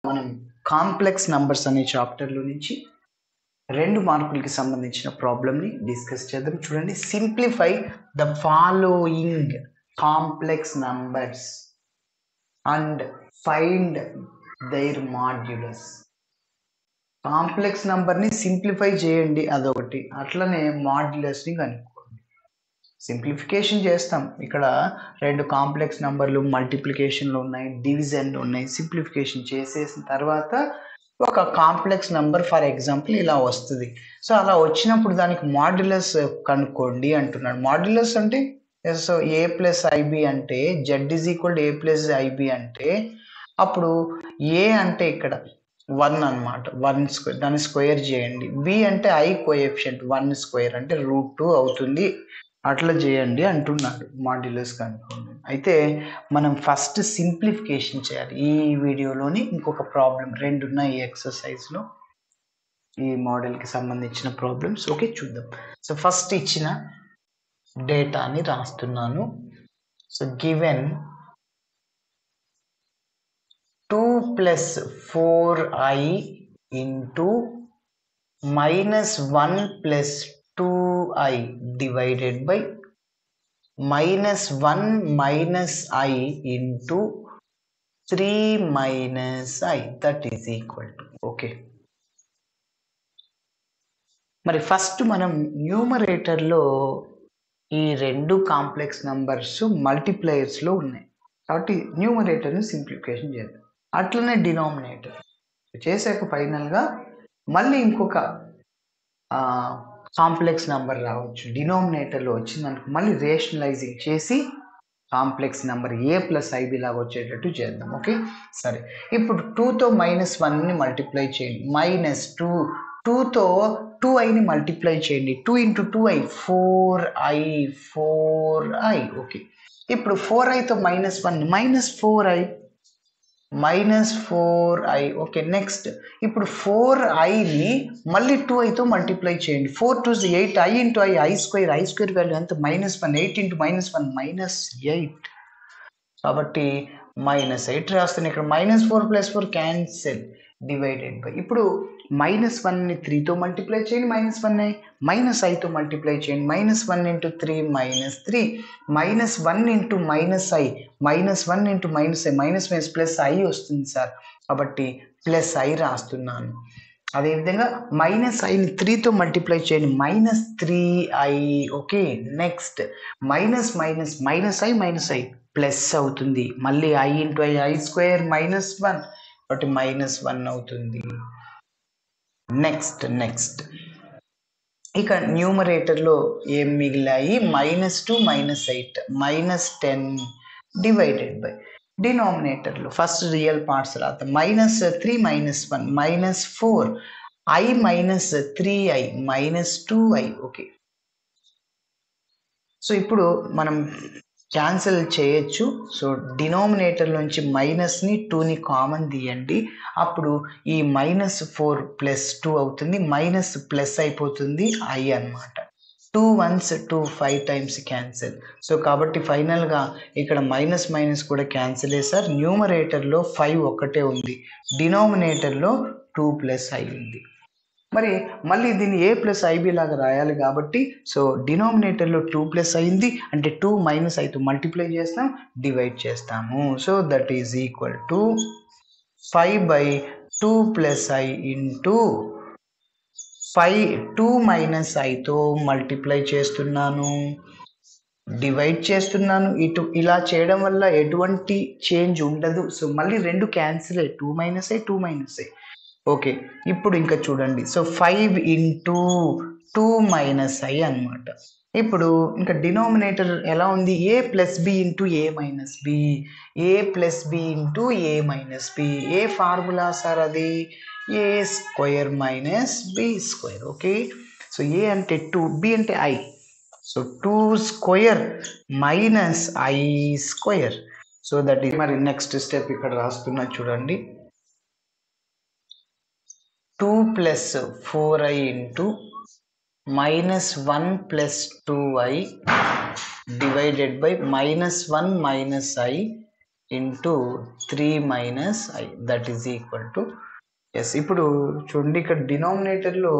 మనం complex numbers అనే చాప్టర్లో నుంచి 2 మార్కులకి సంబంధించిన ప్రాబ్లమ్ని డిస్కస్ చేద్దాం. చూడండి, simplify the following complex numbers and find their modulus. Complex నంబర్ని సింప్లిఫై చేయండి, అదొకటి. అట్లనే మాడ్యులస్ని కనుక్కోండి. సింప్లిఫికేషన్ చేస్తాం. ఇక్కడ 2 కాంప్లెక్స్ నంబర్లు మల్టిప్లికేషన్లు ఉన్నాయి, డివిజన్లు ఉన్నాయి. సింప్లిఫికేషన్ చేసేసిన తర్వాత ఒక కాంప్లెక్స్ నంబర్ ఫర్ ఎగ్జాంపుల్ ఇలా వస్తుంది. సో అలా వచ్చినప్పుడు దానికి మాడ్యులస్ కనుక్కోండి అంటున్నాడు. మాడ్యులస్ అంటే సో ఏ ప్లస్ ఐబి అంటే z is equal to a plus i b అంటే అప్పుడు ఏ అంటే ఇక్కడ 1 అనమాట, 1 స్క్వేర్, దాన్ని స్క్వేర్ చేయండి. బి అంటే ఐ కోఎఫిషియంట్ 1 స్క్వేర్ అంటే √2 అవుతుంది. అట్లా చేయండి అంటున్నాడు, మాడ్యులస్ కనుక్కోండి. అయితే మనం ఫస్ట్ సింప్లిఫికేషన్ చేయాలి. ఈ వీడియోలోని ఇంకొక ప్రాబ్లం 2 ఉన్నాయి ఈ ఎక్సర్సైజ్లో, ఈ మోడల్కి సంబంధించిన ప్రాబ్లమ్స్. ఓకే, చూద్దాం. సో ఫస్ట్ ఇచ్చిన డేటాని రాస్తున్నాను. So given 2 + 4i into -1 + 2i divided by -1 - i into 3 - i that is equal to. Okay, మరి ఫస్ట్ మనం న్యూమరేటర్లో ఈ 2 కాంప్లెక్స్ నంబర్స్ మల్టిప్లయర్స్లో ఉన్నాయి కాబట్టి న్యూమరేటర్ని సింప్లిఫికేషన్ చేద్దాం. అట్లనే డినామినేటర్ చేశాక ఫైనల్గా మళ్ళీ ఇంకొక కాంప్లెక్స్ నెంబర్ రావచ్చు డినామినేటర్లో వచ్చిందనుకో, మళ్ళీ రేషనలైజింగ్ చేసి కాంప్లెక్స్ నెంబర్ ఏ ప్లస్ ఐబి లాగా వచ్చేటట్టు చేద్దాం. ఓకే, సరే. ఇప్పుడు 2తో -1ని మల్టిప్లై చేయండి. -2, 2తో 2iని మల్టిప్లై చేయండి. 2 × 2i 4i. ఓకే, ఇప్పుడు 4iతో -1 -4i. ఓకే, నెక్స్ట్ ఇప్పుడు 4iని మళ్ళీ 2iతో మల్టిప్లై చేయండి. 4 × 2 8, i × i square, i square value ఎంత -1, 8 × -1 -8. కాబట్టి -8 రాస్తాను ఇక్కడ. -4 + 4 క్యాన్సిల్, డివైడెడ్ బై ఇప్పుడు -1ని 3తో మల్టిప్లై చేయండి, -1i తో మల్టిప్లై చేయండి. -1 × 3 -3, -1 × ప్లస్ i వస్తుంది సార్, కాబట్టి ప్లస్ i రాస్తున్నాను. అదేవిధంగా -iని 3తో మల్టిప్లై చేయండి, -3i. Okay, next -i plus అవుతుంది. మళ్ళీ i × i స్క్వేర్ -1, కాబట్టి -1 అవుతుంది. నెక్స్ట్ ఇక న్యూమరేటర్లో ఏం మిగిలాయి? -2 -8 -10 డివైడెడ్ బై డినామినేటర్లో ఫస్ట్ రియల్ పార్ట్స్ రాద్దాం. -3 -1 -4 i -3i -2i. Okay, so ఇప్పుడు మనం క్యాన్సిల్ చేయొచ్చు. సో డినామినేటర్ నుంచి మైనస్ని 2ని కామన్ తీయండి. అప్పుడు ఈ -4 + 2 అవుతుంది, మైనస్ ప్లస్ అయిపోతుంది i అన్నమాట. 2 1s 2, 5 times క్యాన్సిల్. సో కాబట్టి ఫైనల్గా ఇక్కడ మైనస్ కూడా క్యాన్సిల్ సార్. న్యూమరేటర్లో 5 ఒక్కటే ఉంది, డినామినేటర్లో 2 + i ఉంది. మరి మళ్ళీ దీన్ని ఏ ప్లస్ ఐబి లాగా రాయాలి కాబట్టి సో డినామినేటర్లో 2 + అయింది అంటే 2 - iతో మల్టిప్లై చేస్తాం, డివైడ్ చేస్తాము. So that is equal to 5/2 + i into 2 - iతో మల్టిప్లై చేస్తున్నాను, డివైడ్ చేస్తున్నాను. ఇటు ఇలా చేయడం వల్ల ఎటువంటి చేంజ్ ఉండదు. సో మళ్ళీ 2 క్యాన్సిల్, 2 - i 2 - i. ఓకే, ఇప్పుడు ఇంకా చూడండి. సో 5 × 2 - i అనమాట. ఇప్పుడు ఇంకా డినామినేటర్ ఎలా ఉంది? a + b × a - b, a + b × a - b. A formula sir అది? a² - b². Okay, so a అంటే 2, b అంటే i. So 2² - i². So that is. మరి నెక్స్ట్ స్టెప్ ఇక్కడ రాస్తున్నా చూడండి. 2 + 4i into -1 + 2i divided by -1 - i into 3 minus i that is equal to yes. ఇప్పుడు చూడండి ఇక్కడ డినామినేటర్లో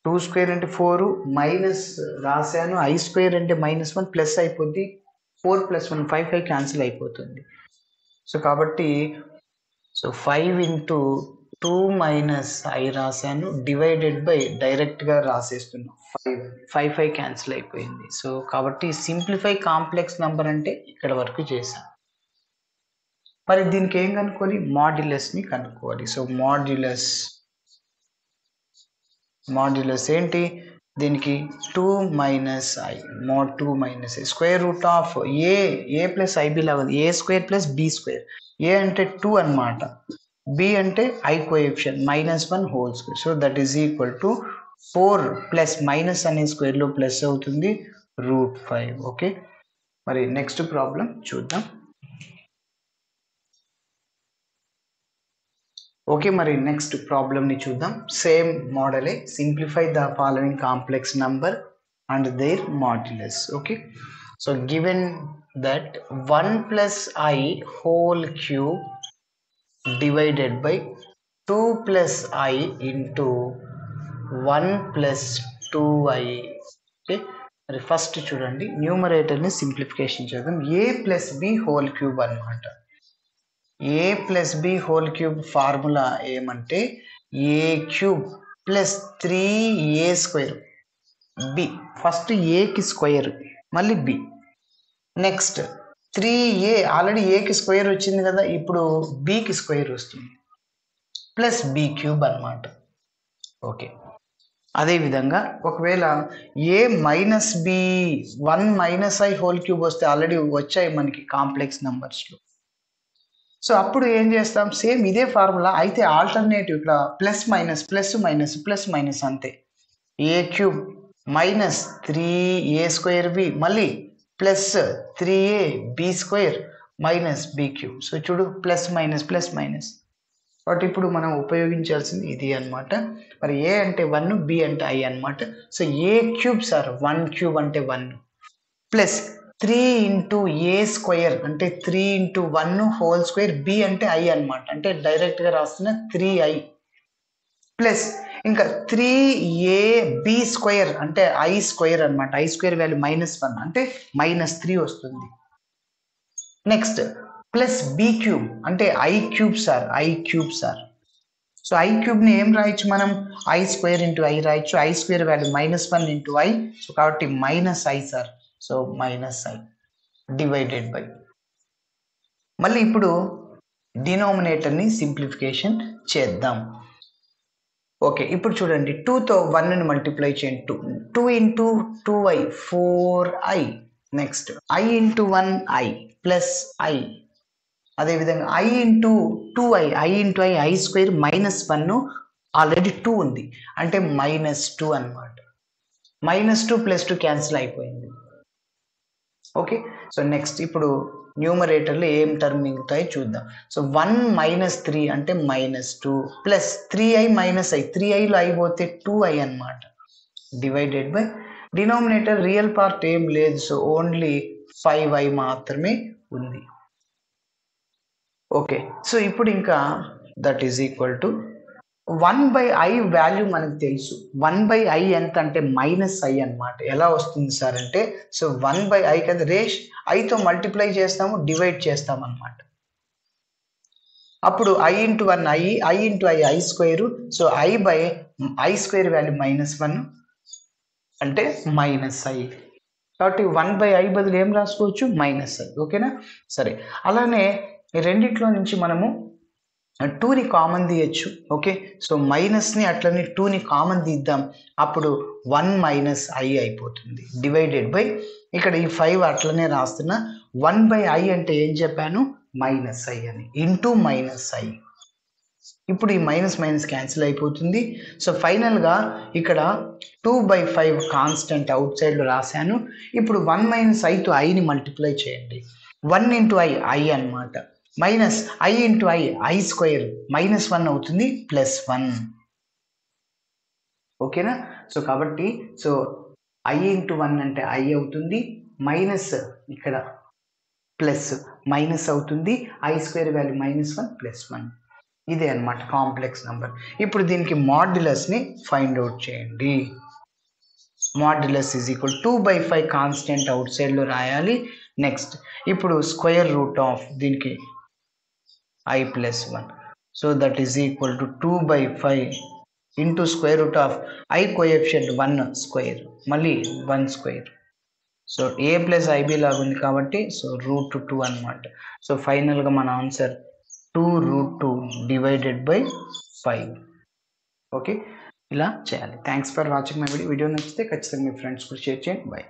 2 స్క్వేర్ అంటే 4 మైనస్ రాశాను, ఐ స్క్వేర్ అంటే -1 ప్లస్ అయిపోద్ది, 4 + 1 5 క్యాన్సిల్ అయిపోతుంది. సో కాబట్టి 5 ఇంటూ 2 మైనస్ ఐ రాశాను, డివైడెడ్ బై డైరెక్ట్గా రాసేస్తున్నాం 5 క్యాన్సిల్ అయిపోయింది. సో కాబట్టి సింప్లిఫై కాంప్లెక్స్ నెంబర్ అంటే ఇక్కడ వరకు చేశాను. మరి దీనికి ఏం కనుక్కోవాలి? మాడ్యులస్ని కనుక్కోవాలి. సో మాడ్యులస్ ఏంటి? దీనికి 2 minus i, mod 2 minus i, square root of a plus i b లాగా ఉంది, a square plus b square. A అంటే 2 అనమాట, బి అంటే i coefficient -1 whole square. So that is equal to 4 plus minus అనే స్క్వేర్లో plus అవుతుంది √5. ఓకే, మరి next problem చూద్దాం. ఓకే, మరి నెక్స్ట్ ప్రాబ్లమ్ని చూద్దాం. సేమ్ మోడలే, simplify the following complex number and their modulus. Okay, so given that 1 plus i whole cube divided by 2 plus i into 1 plus 2i. Okay, మరి first చూడండి, న్యూమరేటర్ని simplification చేద్దాం. A plus b whole cube అనమాట. A plus b whole cube formula ఏమంటే a cube plus 3a square b. First ఏకి square, మళ్ళీ b, next 3a, already ఏకి square వచ్చింది కదా, ఇప్పుడు బికి స్క్వేర్ వస్తుంది, ప్లస్ బి క్యూబ్ అనమాట. ఓకే, అదేవిధంగా ఒకవేళ a minus b 1 minus I whole cube వస్తే ఆల్రెడీ వచ్చాయి మనకి కాంప్లెక్స్ నెంబర్స్లో. సో అప్పుడు ఏం చేస్తాం? సేమ్ ఇదే ఫార్ములా, అయితే ఆల్టర్నేటివ్ ఇక్కడ plus minus plus minus plus minus అంతే. A cube minus 3a square b, మళ్ళీ plus 3a b square minus b cube. So చూడు, ప్లస్ మైనస్ ప్లస్ మైనస్. కాబట్టి ఇప్పుడు మనం ఉపయోగించాల్సింది ఇది అనమాట. మరి ఏ అంటే 1, బి అంటే ఐ అనమాట. సో ఏ క్యూబ్ సార్ 1 క్యూబ్ అంటే 1 ప్లస్ 3 ఇంటూ ఏ స్క్వేర్ అంటే 3 ఇంటూ 1 హోల్ స్క్వేర్, బి అంటే ఐ అనమాట, అంటే డైరెక్ట్గా రాస్తున్న 3i ప్లస్ ఇంకా 3ab స్క్వేర్ అంటే ఐ స్క్వేర్ అనమాట, ఐ స్క్వేర్ వాల్యూ -1 అంటే -3 వస్తుంది. నెక్స్ట్ ప్లస్ బి క్యూబ్ అంటే i cube sir, i cube sir. So i క్యూబ్ని ఏం రాయొచ్చు మనం? ఐ స్క్వేర్ ఇంటూ ఐ రాయొచ్చు, i square value -1 into i, so కాబట్టి -i sir. So -i divided by, మళ్ళీ ఇప్పుడు డినామినేటర్ని సింప్లిఫికేషన్ చేద్దాం. ఓకే, ఇప్పుడు చూడండి, 2తో 1ని మల్టిప్లై చేయండి, 2 into 2i 4i, next i into 1i plus i, అదేవిధంగా i into 2i, i into i square -1 already 2 ఉంది అంటే -2 అనమాట. -2 + 2 క్యాన్సిల్ అయిపోయింది. ఓకే, సో నెక్స్ట్ ఇప్పుడు న్యూమరేటర్లో ఏం టర్మ్ మిగులుతాయి చూద్దాం. సో 1 మైనస్ 3 అంటే -2 plus 3i minus i, 3iలో i పోతే 2i అనమాట, divided by denominator real part ఏం లేదు, సో ఓన్లీ 5i మాత్రమే ఉంది. ఓకే, సో ఇప్పుడు ఇంకా that is equal to 1/i value మనకు తెలుసు. 1/i ఎంత అంటే -i అనమాట. ఎలా వస్తుంది సార్ అంటే, సో 1/i కదా, రేష్ ఐతో మల్టిప్లై చేస్తాము, డివైడ్ చేస్తాం అనమాట. అప్పుడు i into 1 i into i square, so i square value -1 అంటే -i. కాబట్టి 1/i బదులు ఏం రాసుకోవచ్చు? -i. ఓకేనా? సరే, అలానే రెండిట్లో నుంచి మనము 2ని కామన్ తీయచ్చు. ఓకే, సో మైనస్ని అట్లనే 2ని కామన్ తీద్దాం, అప్పుడు 1 - i అయిపోతుంది, డివైడెడ్ బై ఇక్కడ ఈ 5 అట్లనే రాస్తున్నా. 1/i అంటే ఏం చెప్పాను? -i అని, ఇంటూ -i. ఇప్పుడు ఈ మైనస్ క్యాన్సిల్ అయిపోతుంది. సో ఫైనల్గా ఇక్కడ 2/5 కాన్స్టెంట్ అవుట్ సైడ్లో రాశాను. ఇప్పుడు 1 - iతో iని మల్టిప్లై చేయండి, 1 ఇంటూ i అనమాట, minus i into i square -1 అవుతుంది, +1. ఓకేనా? సో కాబట్టి సో i ఇంటూ 1 అంటే i అవుతుంది, మైనస్ ఇక్కడ ప్లస్ మైనస్ అవుతుంది, ఐ స్క్వేర్ వాల్యూ -1 +1. ఇదే అన్నమాట కాంప్లెక్స్ నెంబర్. ఇప్పుడు దీనికి మాడ్యులస్ని ఫైండ్ అవుట్ చేయండి. Modulus is equal 2/5 constant out సైడ్లో రాయాలి. నెక్స్ట్ ఇప్పుడు స్క్వేర్ రూట్ ఆఫ్ దీనికి I + 1, so that is equal to 2/5 into square root of I coefficient 1 square, మళ్ళీ 1 స్క్వేర్. సో a + ib లాగా ఉంది కాబట్టి సో √2 అనమాట. సో ఫైనల్గా మన ఆన్సర్ 2√2 / 5. ఓకే, ఇలా చేయాలి. Thanks for watching my video. Video నచ్చితే ఖచ్చితంగా మీ ఫ్రెండ్స్ కూడా షేర్ చేయండి. బై.